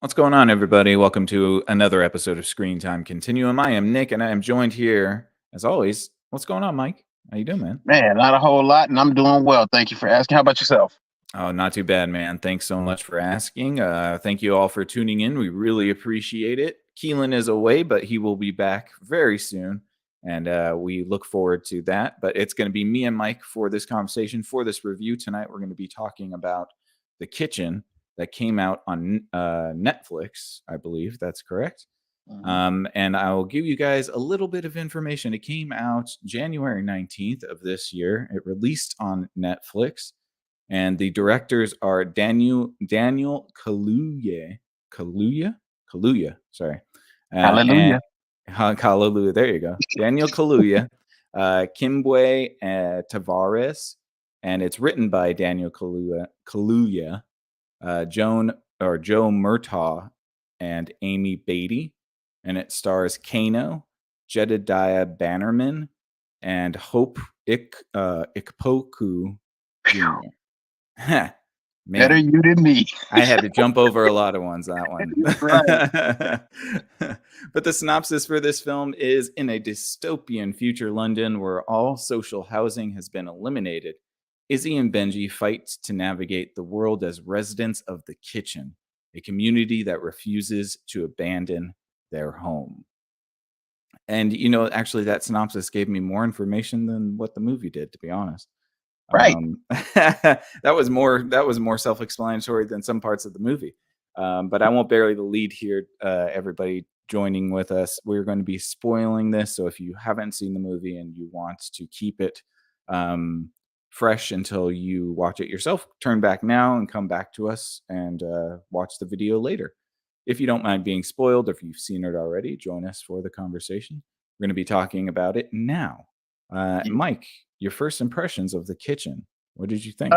What's going on, everybody? Welcome to another episode of Screen Time Continuum. I am Nick, and I am joined here, as always. What's going on, Mike? How you doing, man? Man, not a whole lot, and I'm doing well. Thank you for asking. How about yourself? Oh, not too bad, man. Thanks so much for asking. Thank you all for tuning in. We really appreciate it. Keelan is away, but he will be back very soon, and we look forward to that. But it's going to be me and Mike for this conversation, for this review tonight. We're going to be talking about The Kitchen that came out on Netflix, I believe. That's correct. And I will give you guys a little bit of information. It came out January 19th of this year. It released on Netflix, and the directors are Daniel Kaluuya, sorry, and Hallelujah. Hallelujah. There you go, Daniel Kaluuya, Kimbwe Tavares, and it's written by Daniel Kaluuya, Joe Murtaugh, and Amy Beatty, and it stars Kano, Jedediah Bannerman, and Hope Ikpoku Jr. Better Man, you than me. I had to jump over a lot of ones, that Right. one. But the synopsis for this film is: in a dystopian future London where all social housing has been eliminated, Izzy and Benji fight to navigate the world as residents of the Kitchen, a community that refuses to abandon their home. And actually, that synopsis gave me more information than what the movie did, to be honest. Right. That was more self-explanatory than some parts of the movie. But I won't bury the lead here. Everybody joining with us, we're going to be spoiling this. So if you haven't seen the movie and you want to keep it fresh until you watch it yourself, turn back now and come back to us and watch the video later. If you don't mind being spoiled, or if you've seen it already, join us for the conversation. We're going to be talking about it now. Mike, your first impressions of The Kitchen. What did you think?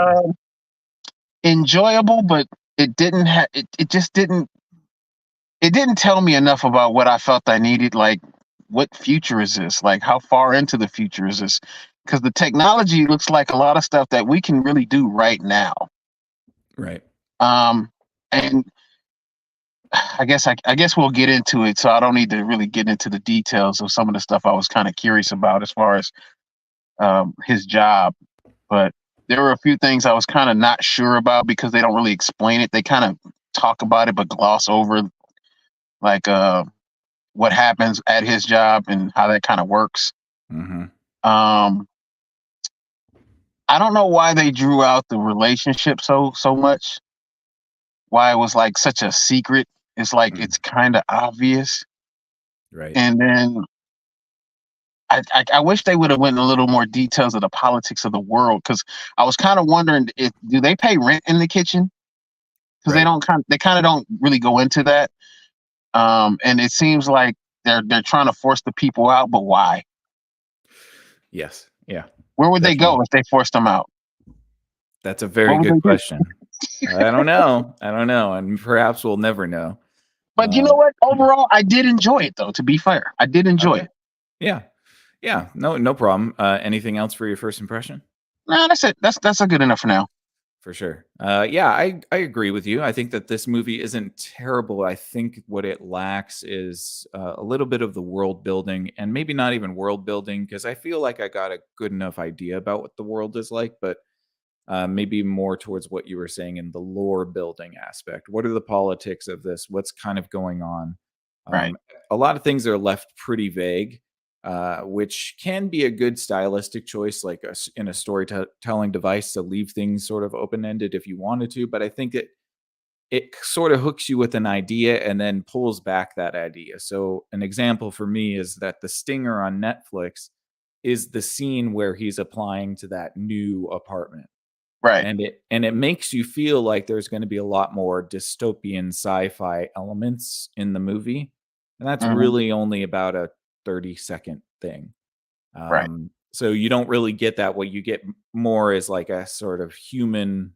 Enjoyable, but it didn't have it just didn't tell me enough about what I felt I needed. Like, what future is this? Like, how far into the future is this? Because the technology looks like a lot of stuff that we can really do right now. Right. And I guess we'll get into it, so I don't need to really get into the details of some of the stuff I was kind of curious about as far as his job. But there were a few things I was kind of not sure about because they don't really explain it. They kind of talk about it but gloss over, like what happens at his job and how that kind of works. Mm-hmm. I don't know why they drew out the relationship so much. Why it was like such a secret. It's like it's kind of obvious. Right. And then I wish they would have went in a little more details of the politics of the world, because I was kind of wondering, if do they pay rent in the kitchen? Because they kind of don't really go into that. And it seems like they're trying to force the people out, but why? Yes. Yeah. Where would Definitely. they go if they forced them out? That's a very good question. I don't know, and perhaps we'll never know. But you know what? Overall, I did enjoy it, though. To be fair, I did enjoy it. Yeah. No problem. Anything else for your first impression? Nah, that's it. That's a good enough for now. For sure. I agree with you. I think that this movie isn't terrible. I think what it lacks is a little bit of the world building, and maybe not even world building, because I feel like I got a good enough idea about what the world is like, but maybe more towards what you were saying in the lore building aspect. What are the politics of this? What's kind of going on? Right. A lot of things are left pretty vague, which can be a good stylistic choice, like in a storytelling device, to leave things sort of open ended if you wanted to. But I think it sort of hooks you with an idea and then pulls back that idea. So an example for me is that the stinger on Netflix is the scene where he's applying to that new apartment. Right. And it makes you feel like there's going to be a lot more dystopian sci-fi elements in the movie. And that's really only about a 30-second thing. Right. So you don't really get that. What you get more is like a sort of human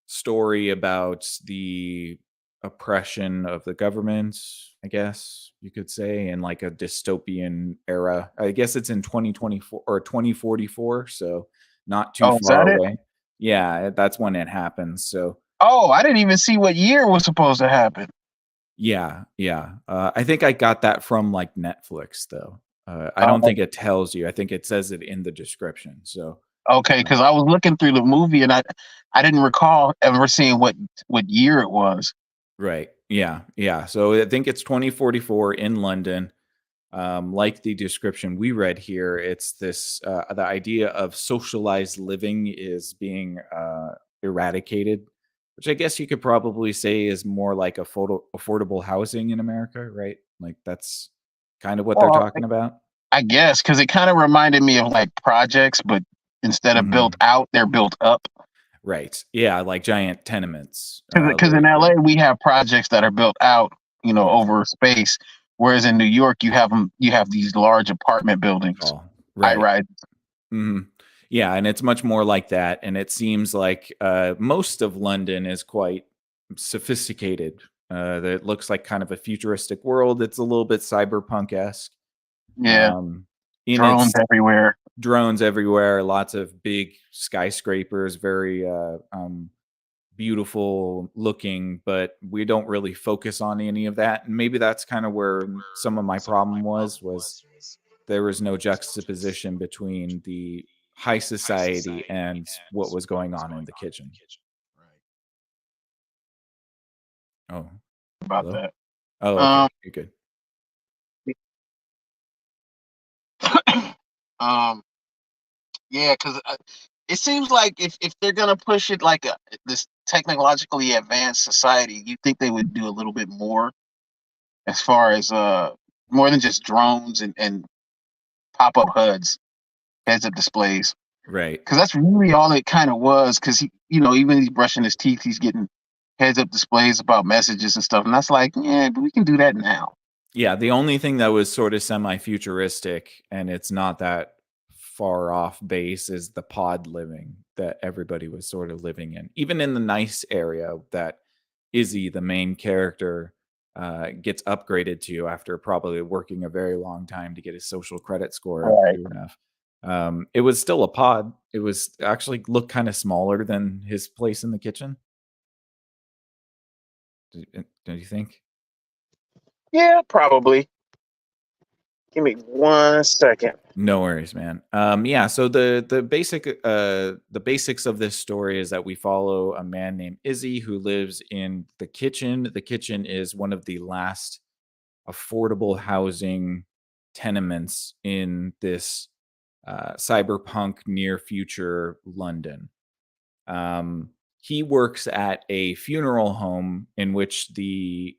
story about the oppression of the government, I guess you could say, in like a dystopian era. I guess it's in 2024 or 2044, so not too far away. Yeah, that's when it happens. So Oh, I didn't even see what year was supposed to happen. yeah, yeah. I think I got that from like Netflix though. I don't Oh, think it tells you. I think it says it in the description. So okay, uh, because I was looking through the movie and I didn't recall ever seeing what year it was. right. Yeah, yeah. So I think it's 2044 in London. Like the description we read here, it's this the idea of socialized living is being eradicated, which I guess you could probably say is more like affordable housing in America, right? Like that's kind of what they're Well, talking about. I guess because it kind of reminded me of like projects, but instead of built Hmm. out, they're built up. Right. Yeah, like giant tenements. Because in Yeah. LA we have projects that are built out, over space, whereas in New York you have these large apartment buildings, Oh, high right. rise. Mhm. Yeah, and it's much more like that, and it seems like, most of London is quite sophisticated. That it looks like kind of a futuristic world. It's a little bit cyberpunk-esque. Yeah, Um, in drones its everywhere. drones everywhere, lots of big skyscrapers, very, beautiful looking, but we don't really focus on any of that, and maybe that's kinda where some of my problem was there was no juxtaposition between the high society and what was going on in the kitchen. Oh, About hello? that. Oh, okay. Um, You're good. um, yeah, because it seems like if they're gonna push it like this technologically advanced society, you think they would do a little bit more as far as more than just drones and pop up HUDs, heads up displays. Right. Because that's really all it kind of was. Because even he's brushing his teeth, he's getting heads up displays about messages and stuff, and that's like, yeah, but we can do that now. Yeah, the only thing that was sort of semi-futuristic, and it's not that far off base, is the pod living that everybody was sort of living in. Even in the nice area that Izzy, the main character, gets upgraded to after probably working a very long time to get his social credit score up Right. to enough. It was still a pod. It was actually looked kind of smaller than his place in the kitchen. Don't you think? Yeah, probably. Give me 1 second. No worries, man. Yeah, so the basics of this story is that we follow a man named Izzy who lives in the kitchen. The kitchen is one of the last affordable housing tenements in this cyberpunk near future London. He works at a funeral home in which the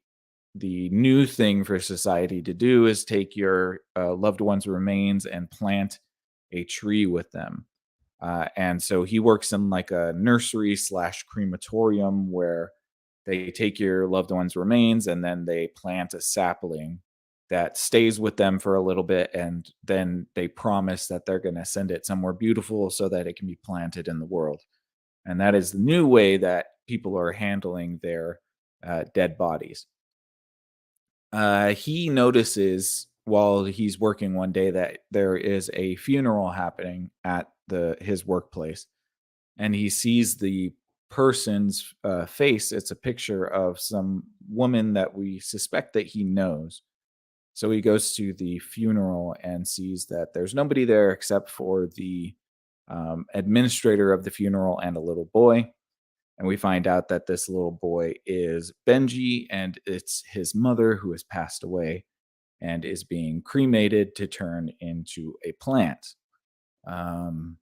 new thing for society to do is take your loved one's remains and plant a tree with them. And so he works in like a nursery slash crematorium where they take your loved one's remains and then they plant a sapling that stays with them for a little bit. And then they promise that they're going to send it somewhere beautiful so that it can be planted in the world. And that is the new way that people are handling their dead bodies. He notices while he's working one day that there is a funeral happening at his workplace, and he sees the person's face. It's a picture of some woman that we suspect that he knows. So he goes to the funeral and sees that there's nobody there except for the administrator of the funeral and a little boy. And we find out that this little boy is Benji, and it's his mother who has passed away and is being cremated to turn into a plant. Um,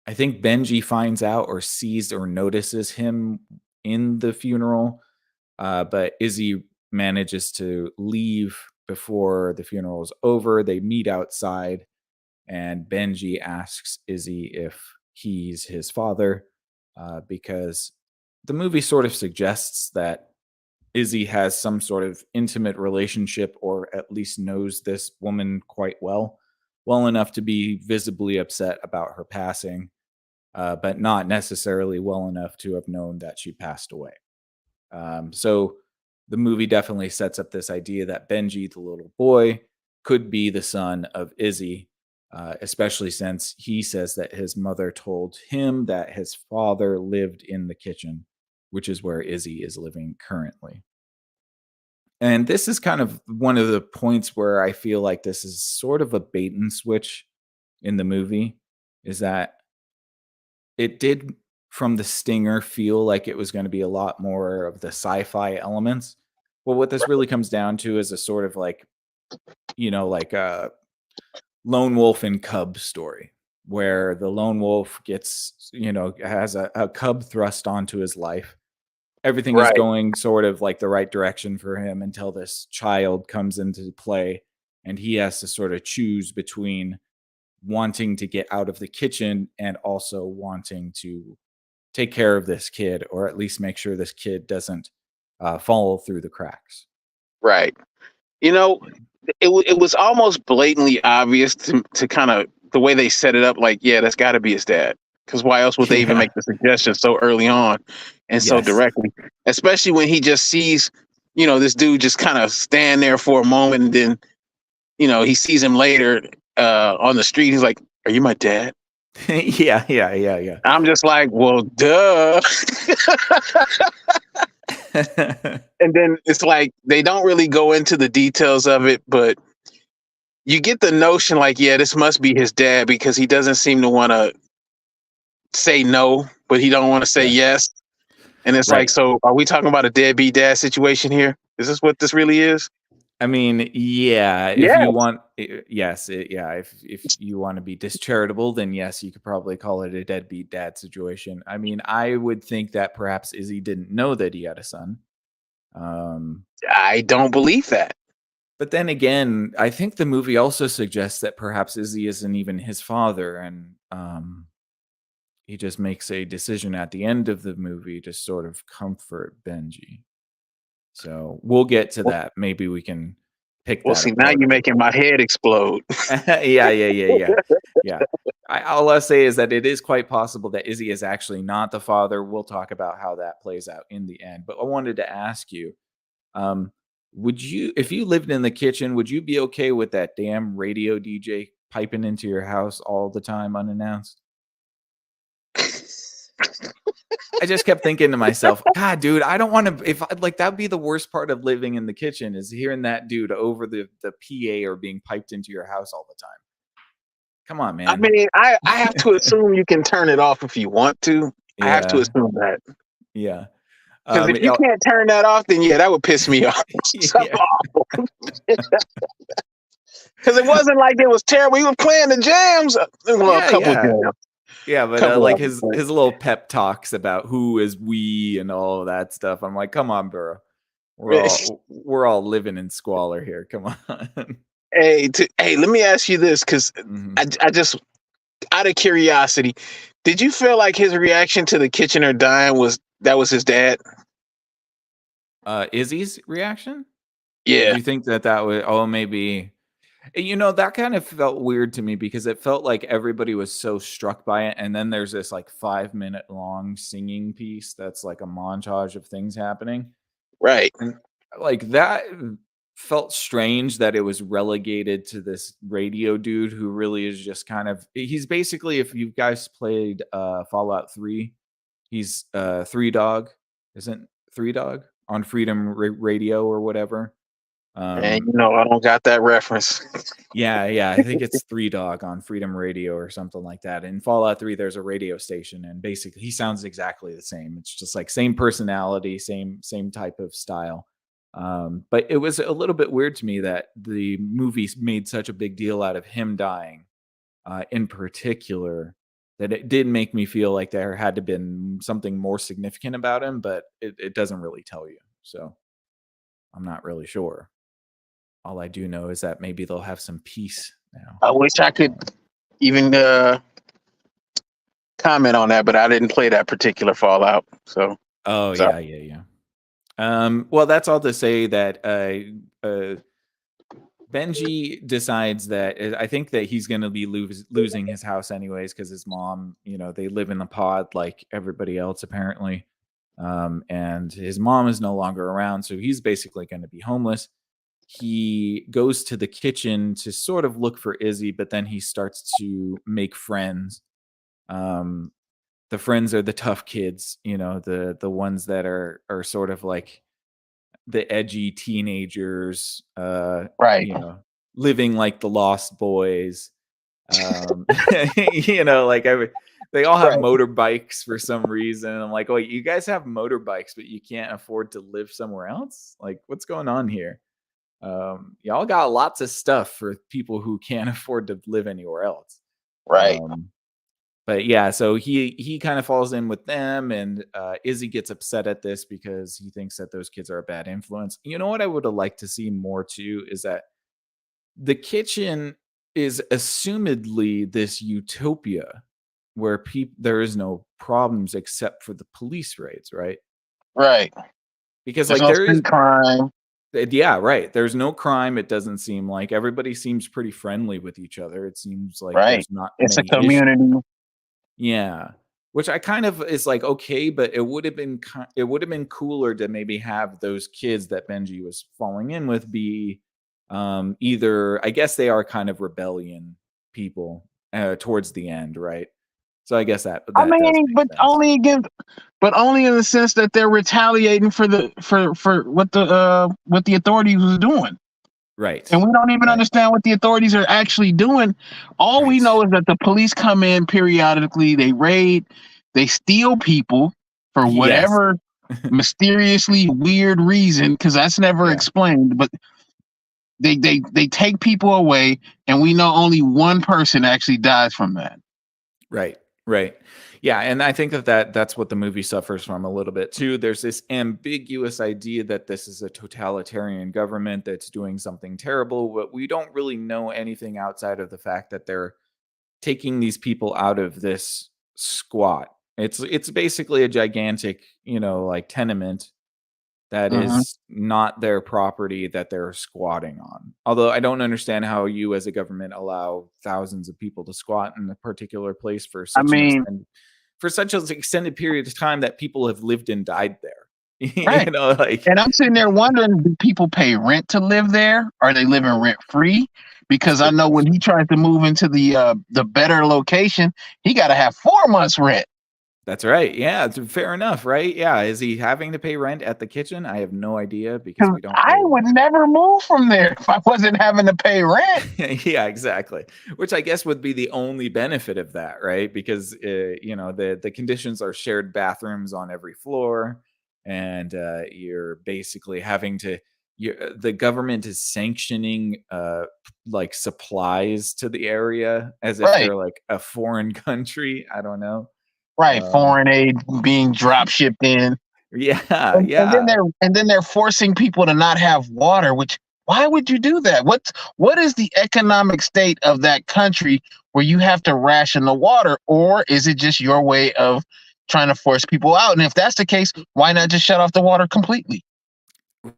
I think Benji finds out or sees or notices him in the funeral, but Izzy manages to leave before the funeral is over. They meet outside, and Benji asks Izzy if he's his father, because the movie sort of suggests that Izzy has some sort of intimate relationship or at least knows this woman quite well, well enough to be visibly upset about her passing, but not necessarily well enough to have known that she passed away. So the movie definitely sets up this idea that Benji, the little boy, could be the son of Izzy. especially since he says that his mother told him that his father lived in the kitchen, which is where Izzy is living currently. And this is kind of one of the points where I feel like this is sort of a bait and switch in the movie, is that it did from the stinger feel like it was going to be a lot more of the sci-fi elements. Well, what this really comes down to is a sort of like, like a lone wolf and cub story where the lone wolf gets, has a cub thrust onto his life. Everything is Right. going sort of like the right direction for him until this child comes into play, and he has to sort of choose between wanting to get out of the kitchen and also wanting to take care of this kid, or at least make sure this kid doesn't fall through the cracks. Right. You know, it was almost blatantly obvious to kind of the way they set it up. Like, yeah, that's got to be his dad. Because why else would they even Yeah. make the suggestion so early on and so Yes. directly? Especially when he just sees, this dude just kind of stand there for a moment, and then, he sees him later on the street. He's like, "Are you my dad?" Yeah. I'm just like, "Well, duh." And then it's like they don't really go into the details of it, but you get the notion like, yeah, this must be his dad because he doesn't seem to want to say no, but he don't want to say Yeah. yes. And it's Right. like, so are we talking about a deadbeat dad situation here? Is this what this really is? I mean, yeah, if Yeah. you want, yes, yeah. If you want to be discharitable, then yes, you could probably call it a deadbeat dad situation. I mean, I would think that perhaps Izzy didn't know that he had a son. I don't believe that. But then again, I think the movie also suggests that perhaps Izzy isn't even his father, and he just makes a decision at the end of the movie to sort of comfort Benji. So we'll get to that. Maybe we can pick Well, that see, now apart you're a making little. my head explode. Yeah. All I'll say is that it is quite possible that Izzy is actually not the father. We'll talk about how that plays out in the end. But I wanted to ask you, would you, if you lived in the kitchen, would you be okay with that damn radio DJ piping into your house all the time unannounced? I just kept thinking to myself, God, dude, I don't want to. If like that'd be the worst part of living in the kitchen is hearing that dude over the PA or being piped into your house all the time. Come on, I man. mean, I have to assume you can turn it off if you want to. I have to Yeah, assume that. yeah. Because if you Yeah, can't turn that off, then yeah, that would piss me off. yeah, Because it wasn't like it was terrible. He was playing the jams. Well, a couple of yeah. jams. Yeah, but Couple like of them, his but- his little pep talks about who is we and all of that stuff. I'm like, come on, bro. We're all living in squalor here. Come on. Hey, let me ask you this, because Mhm. I just, out of curiosity, did you feel like his reaction to the Kitchener dying was his dad? Izzy's reaction? Did Yeah, you think that would? Oh, maybe. That kind of felt weird to me because it felt like everybody was so struck by it, and then there's this like 5 minute long singing piece that's like a montage of things happening. right. And like that felt strange that it was relegated to this radio dude who really is just kind of he's basically, if you guys played Fallout 3, he's 3 Dog, isn't 3 Dog on Freedom Radio or whatever. And I don't got that reference. Yeah, I think it's 3 Dog on Freedom Radio or something like that. In Fallout 3, there's a radio station, and basically he sounds exactly the same. It's just like same personality, same type of style. But it was a little bit weird to me that the movie made such a big deal out of him dying, in particular, that it did make me feel like there had to been something more significant about him, but it doesn't really tell you. So I'm not really sure. All I do know is that maybe they'll have some peace now. I wish I could even comment on that, but I didn't play that particular Fallout. So, Oh, sorry. yeah. Well, that's all to say that Benji decides that I think that he's going to be losing his house anyways because his mom, they live in the pod like everybody else apparently, and his mom is no longer around, so he's basically going to be homeless. he goes to the kitchen to sort of look for Izzy, but then he starts to make friends. Um, the friends are the tough kids, the ones that are sort of like the edgy teenagers, Right. living like the Lost Boys. Like they all have Right. motorbikes for some reason. I'm like, oh, you guys have motorbikes, but you can't afford to live somewhere else? Like, what's going on here? Y'all got lots of stuff for people who can't afford to live anywhere else. Right. But yeah, so he kind of falls in with them, and Izzy gets upset at this because he thinks that those kids are a bad influence. You know what I would have liked to see more too is that the kitchen is assumedly this utopia where there is no problems except for the police raids, right? Right. Because There's like no there is street crime. yeah, right. There's no crime. It doesn't seem like everybody seems pretty friendly with each other. It seems like Right. there's not It's a many issues. community. Yeah. Which I kind of is like, okay, but it would have been cooler to maybe have those kids that Benji was falling in with be either, I guess they are kind of rebellion people towards the end, right? So I guess that I does mean, make but sense. only in the sense that they're retaliating for what the authorities was doing. Right. And we don't even understand what the authorities are actually doing. All we know is that the police come in periodically, they raid, they steal people for whatever mysteriously weird reason, because that's never explained. But they take people away, and we know only one person actually dies from that. Right. Yeah, and I think that's what the movie suffers from a little bit too. There's this ambiguous idea that this is a totalitarian government that's doing something terrible, but we don't really know anything outside of the fact that they're taking these people out of this squat. It's basically a gigantic, like tenement that is not their property that they're squatting on. Although I don't understand how you as a government allow thousands of people to squat in a particular place for such an extended period of time that people have lived and died there. Right. And I'm sitting there wondering, do people pay rent to live there? Are they living rent free? Because I know when he tries to move into the better location, he got to have 4 months rent. That's right. Yeah, it's fair enough, right? Yeah. Is he having to pay rent at the kitchen? I have no idea because we don't. I would never move from there if I wasn't having to pay rent. Yeah, exactly. Which I guess would be the only benefit of that, right? Because the conditions are shared bathrooms on every floor, and you're basically having to. The government is sanctioning like supplies to the area as if they're like a foreign country. I don't know. Right, foreign aid being drop shipped in. Yeah, and then they're forcing people to not have water. Which, why would you do that? What is the economic state of that country where you have to ration the water, or is it just your way of trying to force people out? And if that's the case, why not just shut off the water completely?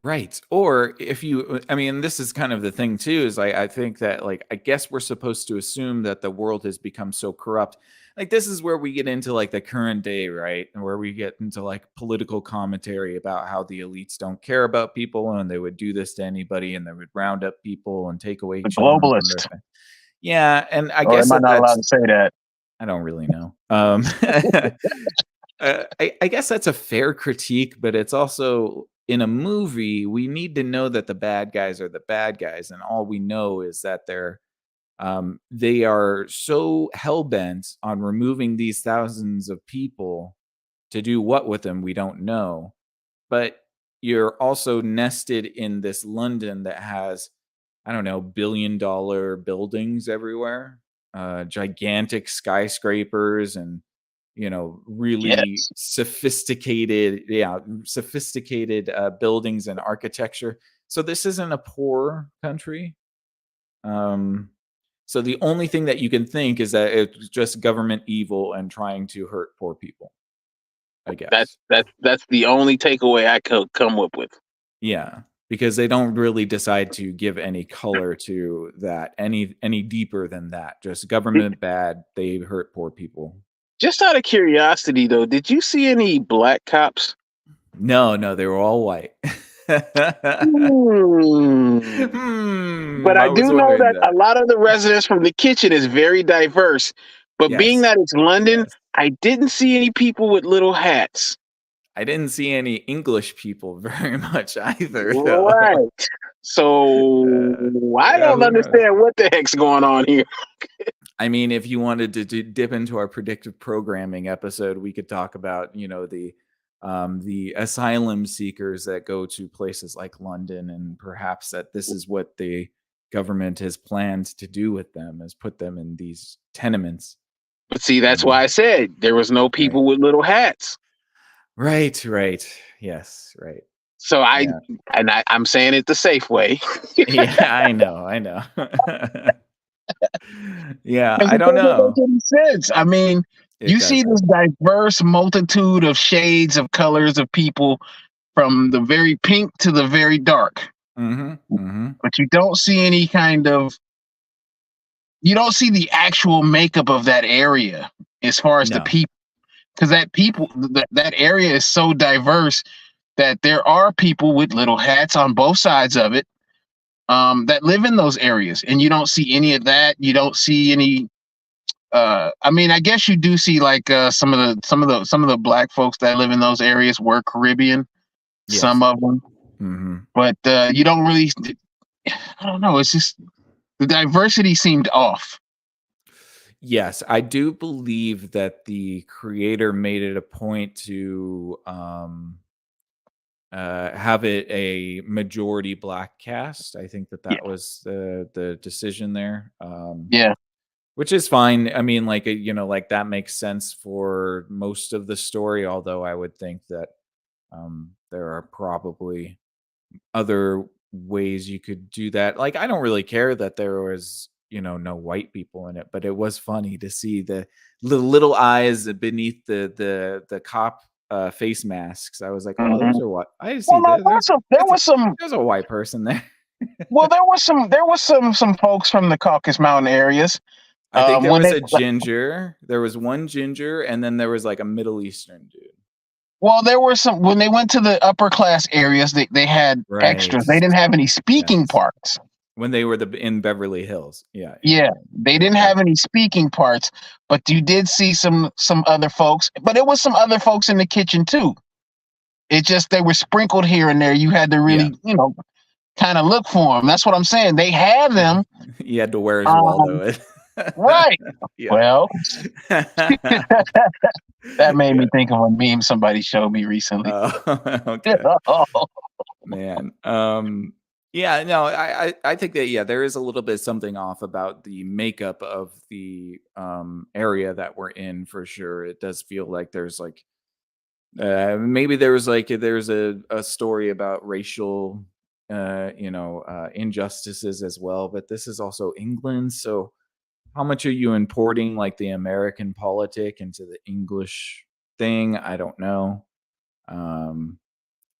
Right. Or this is kind of the thing too, is I think that like, I guess we're supposed to assume that the world has become so corrupt. Like this is where we get into like the current day, right? And where we get into like political commentary about how the elites don't care about people and they would do this to anybody and they would round up people and take away children from globalist. their. Yeah. And I guess am I not allowed to say that? I don't really know. I guess that's a fair critique, but it's also in a movie, we need to know that the bad guys are the bad guys, and all we know is that they are so hell-bent on removing these thousands of people to do what with them, we don't know. But you're also nested in this London that has, I don't know, billion-dollar buildings everywhere, gigantic skyscrapers and really sophisticated buildings and architecture. So this isn't a poor country. So the only thing that you can think is that it's just government evil and trying to hurt poor people, I guess. That's the only takeaway I could come up with. Yeah, because they don't really decide to give any color to that any deeper than that. Just government bad, they hurt poor people. Just out of curiosity, though, did you see any black cops? No, they were all white. But I I was do know wondering that a that. lot of the residents from the kitchen is very diverse. But being Yes, that it's London, yes. I didn't see any people with little hats. I didn't see any English people very much either, though. Right. So I Yeah, don't who knows? understand what the heck's going on here. I mean, if you wanted to dip into our predictive programming episode, we could talk about, the asylum seekers that go to places like London, and perhaps that this is what the government has planned to do with them, is put them in these tenements. But see, that's Um, why I said there was no right, people with little hats. right, right. Yes, right. So Yeah, I'm saying it the safe way. yeah. I know, I know. Yeah, Because I it don't doesn't make know. any sense. I mean, It you see doesn't. this diverse multitude of shades of colors of people from the very pink to the very dark, Mm-hmm. Mm-hmm. but you don't see the actual makeup of that area as far as the No. people, because that area is so diverse that there are people with little hats on both sides of it, that live in those areas, and you don't see any of that. You don't see any. I mean, I guess you do see like some of the black folks that live in those areas were Caribbean, some Yes. of them, Mm-hmm. but you don't really. I don't know. It's just the diversity seemed off. Yes, I do believe that the creator made it a point to have it a majority black cast. I think that Yeah, that was the decision there, yeah, which is fine. I mean, like like that makes sense for most of the story. Although I would think that there are probably other ways you could do that. Like, I don't really care that there was, no white people in it, but it was funny to see the little eyes beneath the cop face masks. I was like, oh, hmm. those are what I see. Well, no, there That's a was some. there's a white person there. Well, there was some folks from the Caucasus Mountain areas. I think there When was they a ginger. There was one ginger, and then there was like a Middle Eastern dude. Well, there were some when they went to the upper class areas. They had Right. extras. They didn't have any speaking Yes. parts. When they were in Beverly Hills. Yeah, yeah, Yeah, yeah. they didn't Yeah. have any speaking parts, but you did see some other folks. But it was some other folks in the kitchen too. It just they were sprinkled here and there. You had to Yeah. really, kind of look for them. That's what I'm saying. They had them. He had to wear his Um, Waldo. right. Yeah. Well, that made me Yeah. think of a meme somebody showed me recently. Oh, okay. Man. Yeah, no, I think that, yeah, there is a little bit something off about the makeup of the area that we're in for sure. It does feel like there's like maybe there's a story about racial injustices as well, but this is also England, so how much are you importing like the American politic into the English thing? I don't know. Um,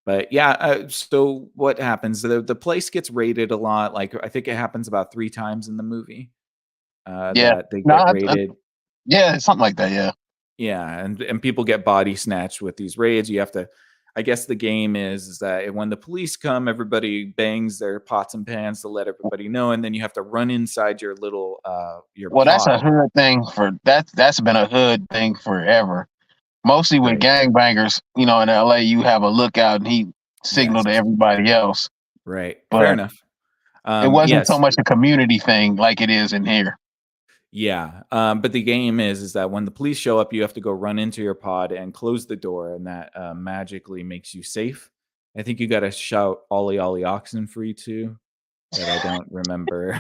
but yeah, so what happens? The place gets raided a lot. Like I think it happens about 3 times in the movie Yeah. that they No, get raided. yeah, something like that. Yeah. Yeah, and people get body snatched with these raids. You have to. I guess the game is that when the police come, everybody bangs their pots and pans to let everybody know, and then you have to run inside your little your Well, that's a pod. hood thing for that's been a hood thing forever. Mostly with Right. gangbangers, in LA, you have a lookout and he signaled Yes. to everybody else. Right. Fair But enough. it wasn't so Yes. much a community thing like it is in here. Yeah. But the game is that when the police show up, you have to go run into your pod and close the door, and that magically makes you safe. I think you got to shout "Ollie Ollie Oxen Free" too, but I don't remember.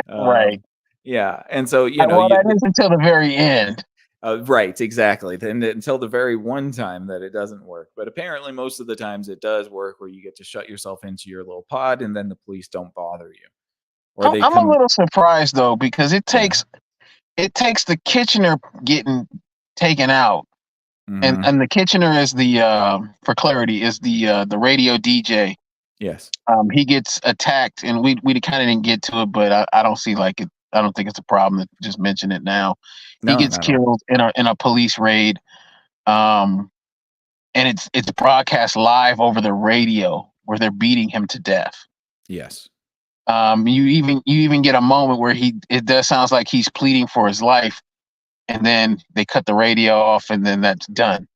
Right. Yeah, and so Well, that is until the very end. right, exactly. Then until the very one time that it doesn't work, but apparently most of the times it does work, where you get to shut yourself into your little pod, and then the police don't bother you, or they I'm a come. little surprised though because it Yeah. takes the Kitchener getting taken out, and Hmm. and the Kitchener is the for clarity is the radio DJ. Yes. He gets attacked, and we kind of didn't get to it, but I don't see like it. I don't think it's a problem to just mention it now. He No, gets not at all. killed in a police raid. Um, and it's broadcast live over the radio where they're beating him to death. Yes. You even get a moment where it does sounds like he's pleading for his life, and then they cut the radio off, and then that's done.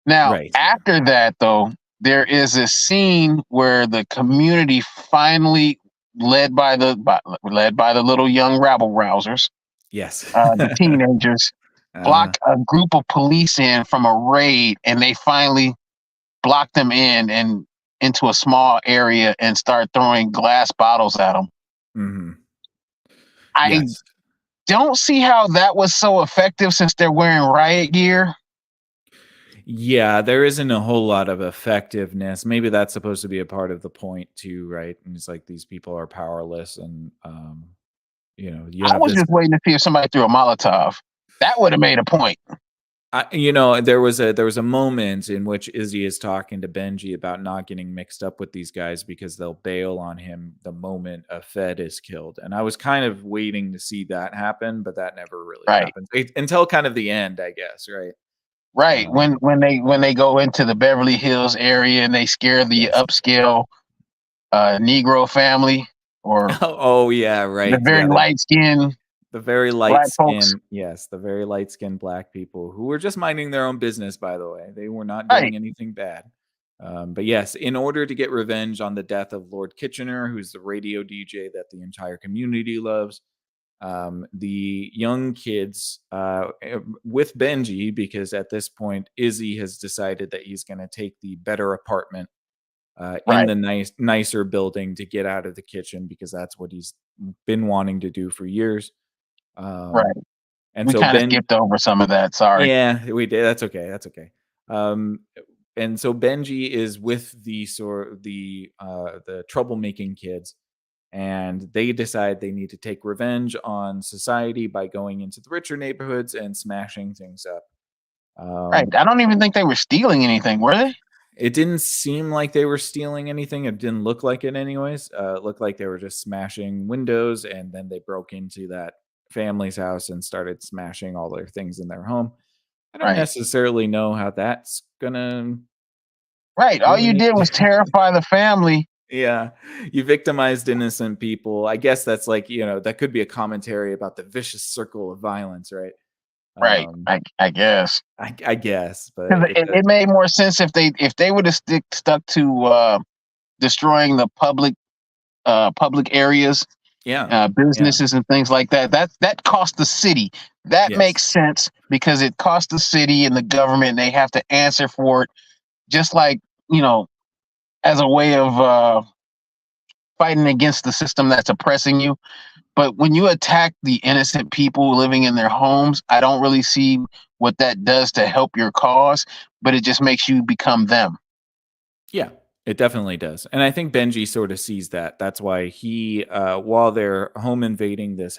Now, Right. after that, though, there is a scene where the community finally, led by the little young rabble rousers, Yes. the teenagers, block a group of police in from a raid, and they finally block them in and into a small area and start throwing glass bottles at them. Mm-hmm. I don't see how that was so effective since they're wearing riot gear. Yeah, there isn't a whole lot of effectiveness. Maybe that's supposed to be a part of the point too, right? And it's like these people are powerless, and I was just waiting to see if somebody threw a Molotov. That would have made a point. There was a moment in which Izzy is talking to Benji about not getting mixed up with these guys because they'll bail on him the moment a Fed is killed. And I was kind of waiting to see that happen, but that never really happened until kind of the end, I guess, right? Right. When they go into the Beverly Hills area and they scare the upscale Negro family, or the very light skin. The very light skin, yes, the very light skinned black people who were just minding their own business, by the way. They were not doing anything bad. But yes, in order to get revenge on the death of Lord Kitchener, who's the radio DJ that the entire community loves, the young kids with Benji, because at this point, Izzy has decided that he's going to take the better apartment in the nicer building to get out of the kitchen, because that's what he's been wanting to do for years. And we kind of skipped over some of that. Sorry. Yeah, we did. That's okay. And so Benji is with the troublemaking kids, and they decide they need to take revenge on society by going into the richer neighborhoods and smashing things up. I don't even think they were stealing anything, were they? It didn't seem like they were stealing anything. It didn't look like it anyways. It looked like they were just smashing windows, and then they broke into that family's house and started smashing all their things in their home. I don't necessarily know how that's gonna all you did was terrify the family. Yeah, you victimized innocent people. I guess that's like, that could be a commentary about the vicious circle of violence, right? I guess. I guess, but it made more sense if they would have stuck to destroying the public areas, businesses and things like that. That cost the city. That makes sense, because it cost the city and the government, and they have to answer for it, just like, as a way of fighting against the system that's oppressing you. But when you attack the innocent people living in their homes, I don't really see what that does to help your cause, but it just makes you become them. Yeah, it definitely does. And I think Benji sort of sees that. That's why he, while they're home invading this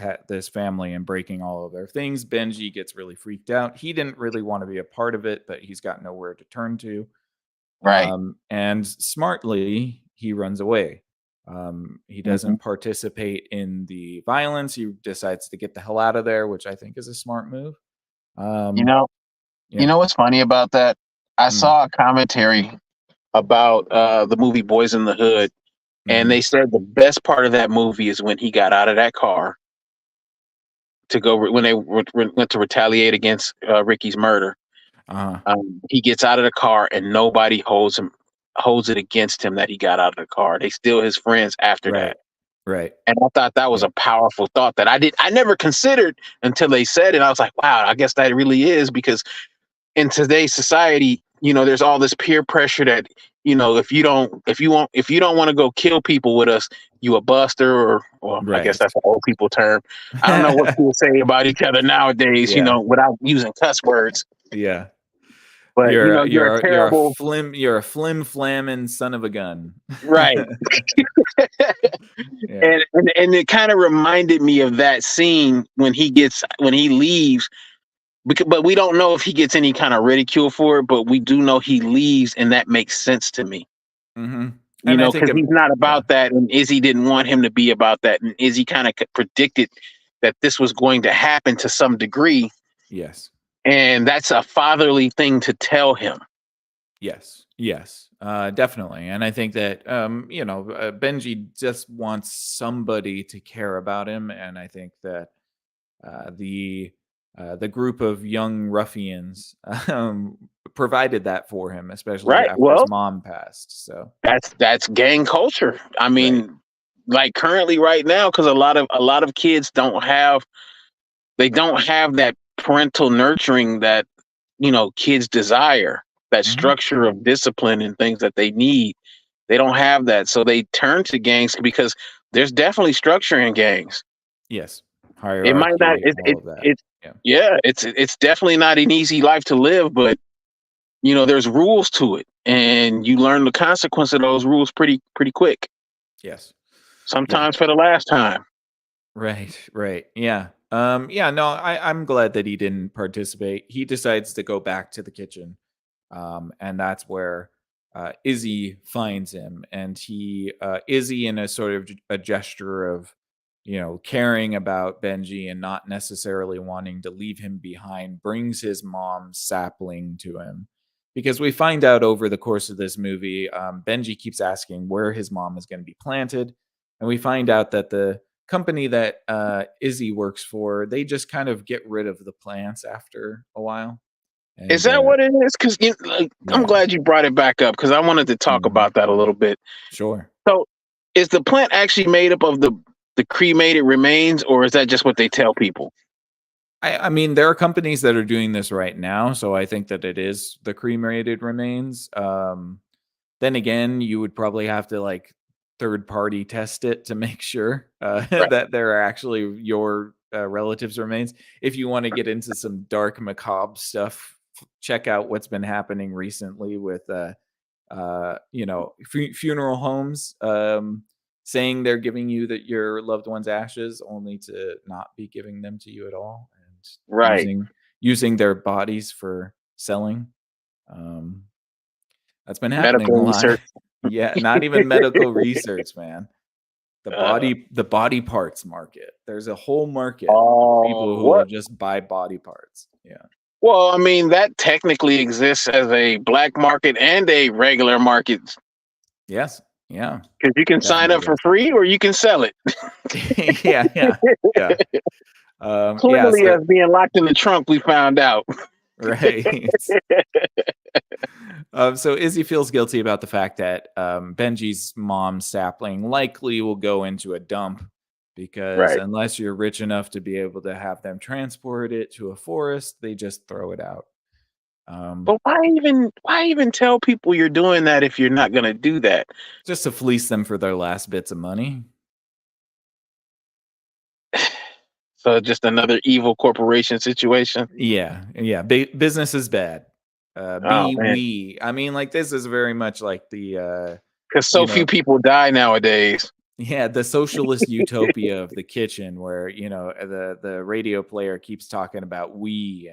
family and breaking all of their things, Benji gets really freaked out. He didn't really want to be a part of it, but he's got nowhere to turn to. And smartly, he runs away. He doesn't participate in the violence. He decides to get the hell out of there, which I think is a smart move. You know what's funny about that? I saw a commentary about the movie Boys in the Hood, and they said the best part of that movie is when he got out of that car to go when they went to retaliate against Ricky's murder. He gets out of the car and nobody holds it against him that he got out of the car. They still his friends after that. Right. And I thought that was a powerful thought that I never considered until they said it. I was like, wow, I guess that really is, because in today's society, there's all this peer pressure that, if you don't want to go kill people with us, you a buster, or I guess that's an old people term. I don't know what people say about each other nowadays, without using cuss words. Yeah. But you're a terrible, you're a flim flamming son of a gun. Right. And it kind of reminded me of that scene when he leaves, but we don't know if he gets any kind of ridicule for it, but we do know he leaves, and that makes sense to me. Because he's not about that, and Izzy didn't want him to be about that, and Izzy kind of predicted that this was going to happen to some degree. Yes. And that's a fatherly thing to tell him. Yes, definitely. And I think that Benji just wants somebody to care about him, and I think that uh, the the group of young ruffians um, provided that for him, especially Right. after his Well, mom passed. So that's gang culture. I right. mean, like currently right now, because a lot of kids don't have that parental nurturing that kids desire, that Hmm. structure of discipline and things that they need. They don't have that, so they turn to gangs because there's definitely structure in gangs. Yes, It might not. hierarchy, It, all it, of that. it Yeah. yeah, it's definitely not an easy life to live, but there's rules to it, and you learn the consequence of those rules pretty quick. Yes. Yeah. Sometimes for the last time. Right, right. Yeah. Yeah, no, I'm glad that he didn't participate. He decides to go back to the kitchen. And that's where Izzy finds him. And Izzy, in a sort of a gesture of, caring about Benji and not necessarily wanting to leave him behind, brings his mom's sapling to him. Because we find out over the course of this movie, Benji keeps asking where his mom is going to be planted. And we find out that the company that Izzy works for, they just kind of get rid of the plants after a while. Is And that what it is? Because I'm yeah. glad you brought it back up because I wanted to talk Mhm. about that a little bit. Sure. So, is the plant actually made up of the cremated remains, or is that just what they tell people? I mean, there are companies that are doing this right now, so I think that it is the cremated remains. Then again, you would probably have to like third party test it to make sure Right. that they're actually your relatives' remains. If you want to get into some dark macabre stuff, check out what's been happening recently with funeral homes saying they're giving you that your loved one's ashes only to not be giving them to you at all, and Right. using their bodies for selling. um that's been happening Medical a lot. research. Yeah, not even medical research, man. the Uh, body the body parts market, there's a whole market of people who will what? just buy body parts. Yeah. Well, I mean, that technically exists as a black market and a regular market Yes. Yeah, because you can sign up definitely for is. free or you can sell it. Yeah, yeah, yeah. Yeah, Clearly, so as being locked in the trunk, we found out. right. So Izzy feels guilty about the fact that Benji's mom's sapling likely will go into a dump because Right. unless you're rich enough to be able to have them transport it to a forest, they just throw it out. Um, But why even tell people you're doing that if you're not going to do that? just to fleece them for their last bits of money. So just another evil corporation situation. Yeah, yeah. Business is bad. Oh Be man, we. I mean, like this is very much like the because so you few know people die nowadays. yeah, the socialist utopia of the kitchen, where the radio player keeps talking about we,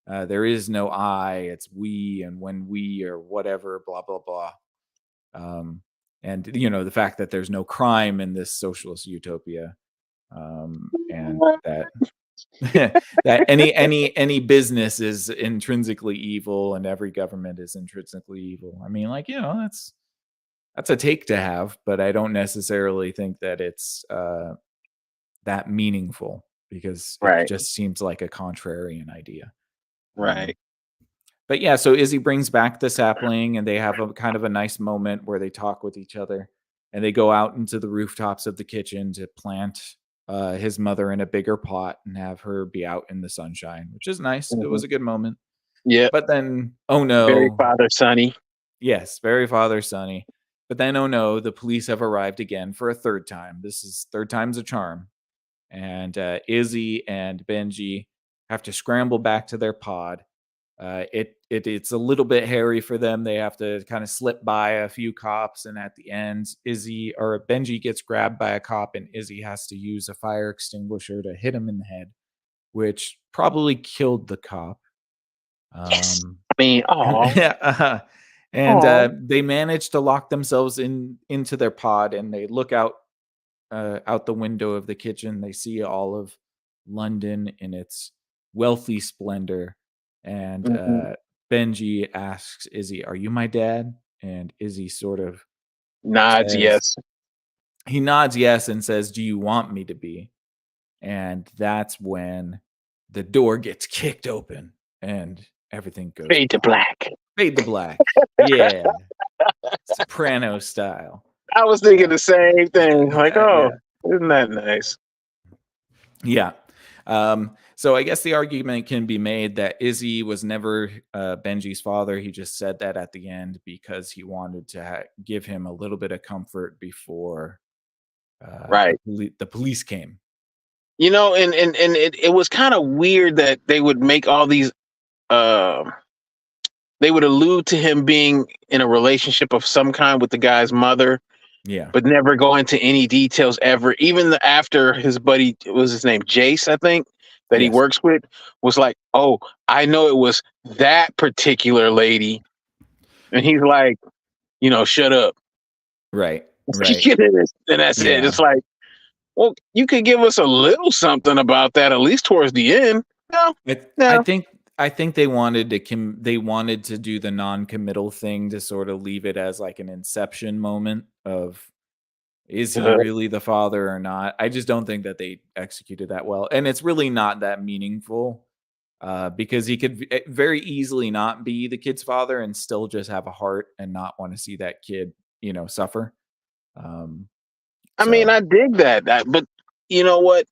and there is no I, it's we, and when we or whatever, blah blah blah. Um, and the fact that there's no crime in this socialist utopia, and that that any business is intrinsically evil and every government is intrinsically evil. I mean, like that's a take to have, but I don't necessarily think that it's that meaningful because it Right, just seems like a contrarian idea. Um, right. but yeah, so Izzy brings back the sapling and they have a kind of a nice moment where they talk with each other and they go out into the rooftops of the kitchen to plant his mother in a bigger pot and have her be out in the sunshine, which is nice. It Hmm. was a good moment. Yeah, But then, oh very no, father sonny. yes, very father sunny. But then, oh no, the police have arrived again for a third time. This is third time's a charm. And Izzy and Benji have to scramble back to their pod. It's a little bit hairy for them. They have to kind of slip by a few cops, and at the end, Izzy or Benji gets grabbed by a cop, and Izzy has to use a fire extinguisher to hit him in the head, which probably killed the cop. Yes. Um, I mean, oh, yeah, and oh. they manage to lock themselves into their pod, and they look out the window of the kitchen. They see all of London in its wealthy splendor, and Hmm. Benji asks Izzy, "Are you my dad?" And Izzy sort of Nods, says, yes. he nods yes and says, "Do you want me to be?" And that's when the door gets kicked open and everything goes Fade to black. fade to black. Yeah, Soprano style. I was thinking the same thing. Like, Yeah. oh, isn't that nice? Yeah. So I guess the argument can be made that Izzy was never Benji's father. He just said that at the end because he wanted to give him a little bit of comfort before Right. the police came. You know, and it was kind of weird that they would make all these they would allude to him being in a relationship of some kind with the guy's mother, Yeah. but never go into any details ever. Even after his buddy, what was his name, Jace, I think, that he Yes. works with, was like, oh, I know it was that particular lady. And he's like, you know, shut up. Right. And that's it. Yeah. It's like, well, you could give us a little something about that, at least towards the end. No, I think they wanted to do the non-committal thing to sort of leave it as like an inception moment of, is he really the father or not? I just don't think that they executed that well. And it's really not that meaningful because he could very easily not be the kid's father and still just have a heart and not want to see that kid, suffer. I mean, I dig that, but you know what?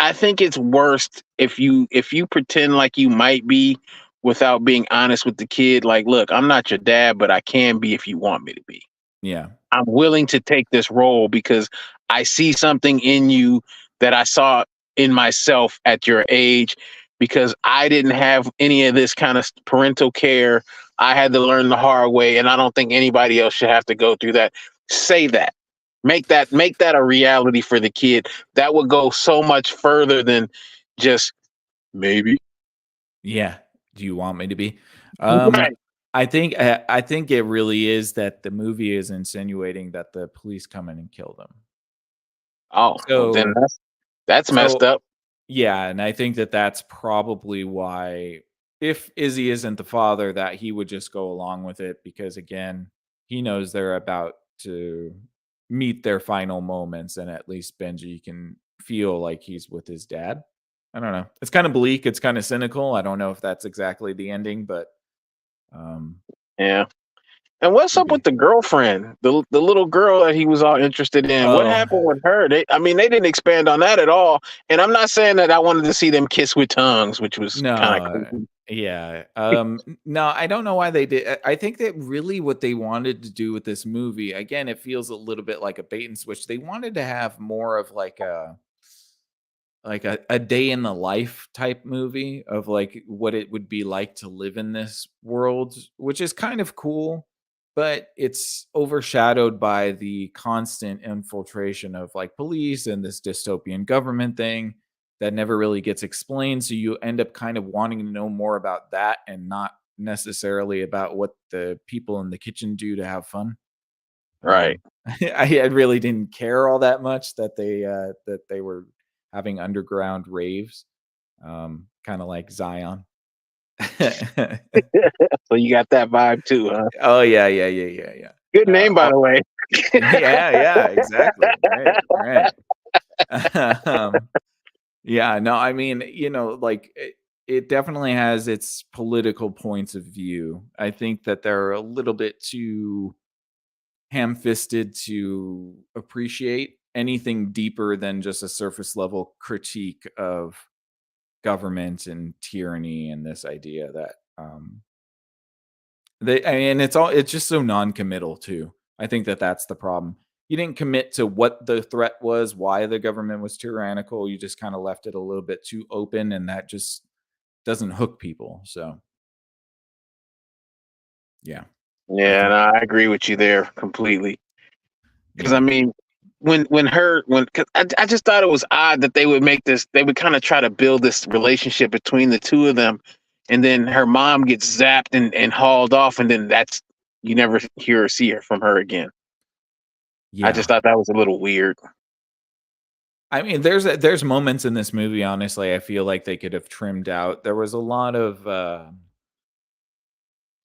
I think it's worst if you pretend like you might be without being honest with the kid. Like, look, I'm not your dad, but I can be if you want me to be. Yeah. I'm willing to take this role because I see something in you that I saw in myself at your age, because I didn't have any of this kind of parental care. I had to learn the hard way, and I don't think anybody else should have to go through that. Say that. Make that a reality for the kid. That would go so much further than just maybe. Yeah. Do you want me to be? Right. I think it really is that the movie is insinuating that the police come in and kill them. Oh, well, then that's messed up. Yeah, and I think that that's probably why, if Izzy isn't the father, that he would just go along with it because, again, he knows they're about to meet their final moments, and at least Benji can feel like he's with his dad. I don't know. It's kind of bleak. It's kind of cynical. I don't know if that's exactly the ending, but yeah. And what's up with the girlfriend, the little girl that he was all interested in? What happened with her? They didn't expand on that at all. And I'm not saying that I wanted to see them kiss with tongues, which was kind of creepy. Yeah. No, I don't know why they did. I think that really what they wanted to do with this movie, again, it feels a little bit like a bait and switch. They wanted to have more of like a day in the life type movie of like what it would be like to live in this world, which is kind of cool, but it's overshadowed by the constant infiltration of like police and this dystopian government thing that never really gets explained. So you end up kind of wanting to know more about that and not necessarily about what the people in the kitchen do to have fun. Right. I really didn't care all that much that they were having underground raves, kind of like Zion. So you got that vibe too, huh? Oh yeah. Good name, by the way. Yeah, exactly. Right. Yeah, no, I mean, like it definitely has its political points of view. I think that they're a little bit too ham-fisted to appreciate anything deeper than just a surface level critique of government and tyranny and this idea that it's just so non-committal too. I think that that's the problem. You didn't commit to what the threat was, why the government was tyrannical. You just kind of left it a little bit too open, and that just doesn't hook people. So yeah. Yeah, no, I agree with you there completely. Because I mean, cause I just thought it was odd that they would kind of try to build this relationship between the two of them, and then her mom gets zapped and hauled off, and then you never hear or see her from her again. Yeah. I just thought that was a little weird. I mean, there's moments in this movie, honestly, I feel like they could have trimmed out. There was a lot of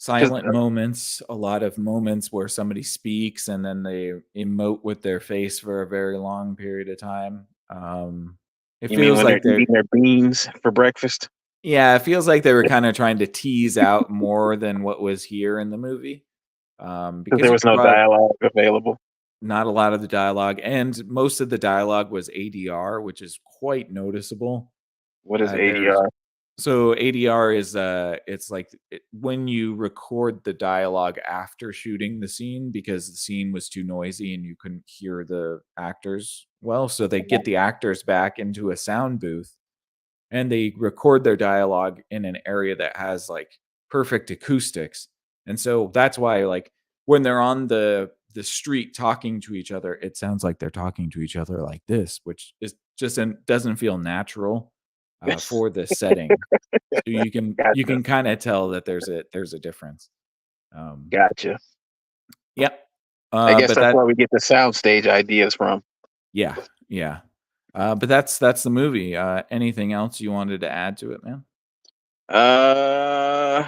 silent moments, a lot of moments where somebody speaks and then they emote with their face for a very long period of time. It You mean feels when they're like they're eating their beans for breakfast? yeah, it feels like they were kind of trying to tease out more than what was here in the movie. Because Because there you was could no probably dialogue available. not a lot of the dialogue, and most of the dialogue was ADR, which is quite noticeable. What is There's ADR? so ADR is it's like when you record the dialogue after shooting the scene because the scene was too noisy and you couldn't hear the actors well, so they get the actors back into a sound booth and they record their dialogue in an area that has like perfect acoustics. And so that's why like when they're on the street talking to each other, it sounds like they're talking to each other like this, which is just doesn't feel natural for this setting. So you Gotcha. can kind of tell that there's a difference. Um, Gotcha. yeah, I guess but that's that where we get the soundstage ideas from. yeah yeah. But that's the movie. Anything else you wanted to add to it, man? Uh,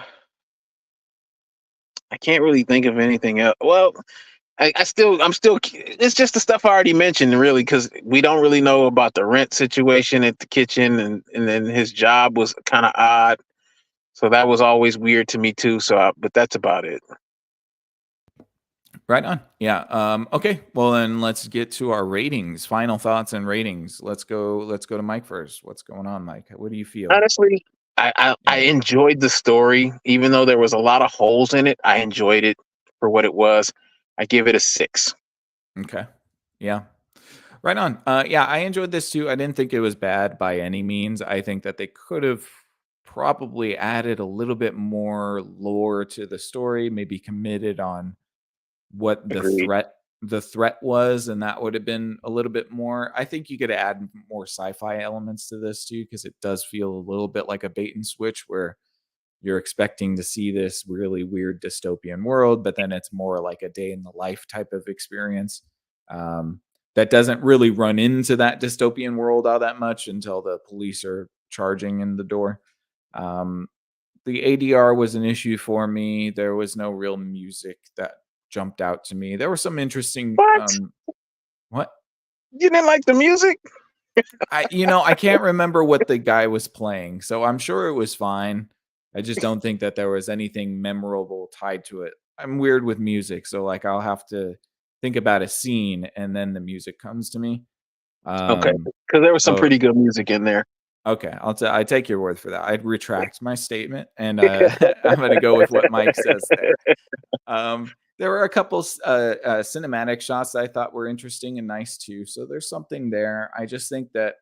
I can't really think of anything else. Well, I'm still. It's just the stuff I already mentioned, really, because we don't really know about the rent situation at the kitchen, and then his job was kind of odd, so that was always weird to me too. But that's about it. Right on. Yeah. Okay. Well, then let's get to our ratings. Final thoughts and ratings. Let's go. Let's go to Mike first. What's going on, Mike? What do you feel? Honestly, I Yeah. enjoyed the story, even though there was a lot of holes in it. I enjoyed it for what it was. I give it a 6. Okay. Yeah. Right on. Yeah, I enjoyed this too. I didn't think it was bad by any means. I think that they could have probably added a little bit more lore to the story, maybe committed on what Agreed. the threat was, and that would have been a little bit more. I think you could add more sci-fi elements to this too, because it does feel a little bit like a bait and switch where you're expecting to see this really weird dystopian world, but then it's more like a day in the life type of experience. Um, that doesn't really run into that dystopian world all that much until the police are charging in the door. Um, the ADR was an issue for me. There was no real music that jumped out to me. There were some interesting What? what You didn't like the music? I can't remember what the guy was playing, so I'm sure it was fine. I just don't think that there was anything memorable tied to it. I'm weird with music, so like I'll have to think about a scene and then the music comes to me. Okay, Um, because there was some so pretty good music in there. okay, I take your word for that. I'd retract my statement, and I'm going to go with what Mike says there. There were a couple cinematic shots that I thought were interesting and nice too. So there's something there. I just think that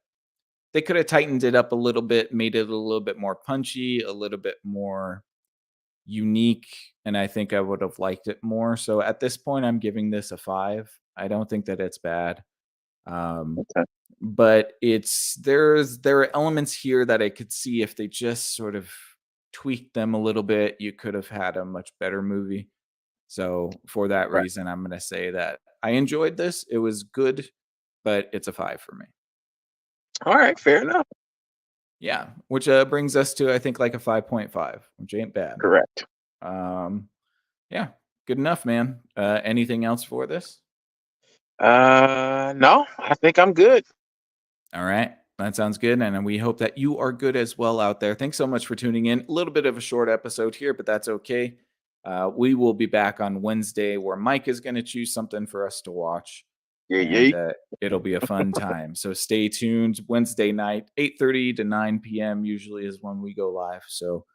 they could have tightened it up a little bit, made it a little bit more punchy, a little bit more unique, and I think I would have liked it more. So at this point, I'm giving this a 5. I don't think that it's bad. Um, Okay. but there are elements here that I could see if they just sort of tweaked them a little bit, you could have had a much better movie. So for that Right. reason, I'm gonna say that I enjoyed this. It was good, but it's a 5 for me. All right, fair enough. Yeah, which brings us to I think like a 5.5, which ain't bad. Correct. Um, yeah, good enough, man. Anything else for this? No, I think I'm good. All right. That sounds good. And we hope that you are good as well out there. Thanks so much for tuning in. A little bit of a short episode here, but that's okay. We will be back on Wednesday where Mike is going to choose something for us to watch. Yeah, And yeah. it'll be a fun time. So stay tuned. Wednesday night, 8:30 to 9 p.m. usually is when we go live. So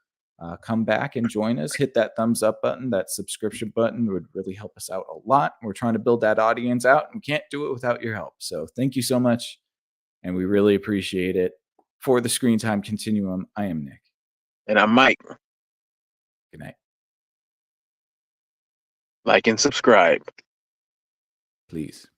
come back and join us. Hit that thumbs up button, that subscription button would really help us out a lot. We're trying to build that audience out and can't do it without your help. So thank you so much. And we really appreciate it. For the Screen Time Continuum, I am Nick. And I'm Mike. Good night. Like and subscribe. Please.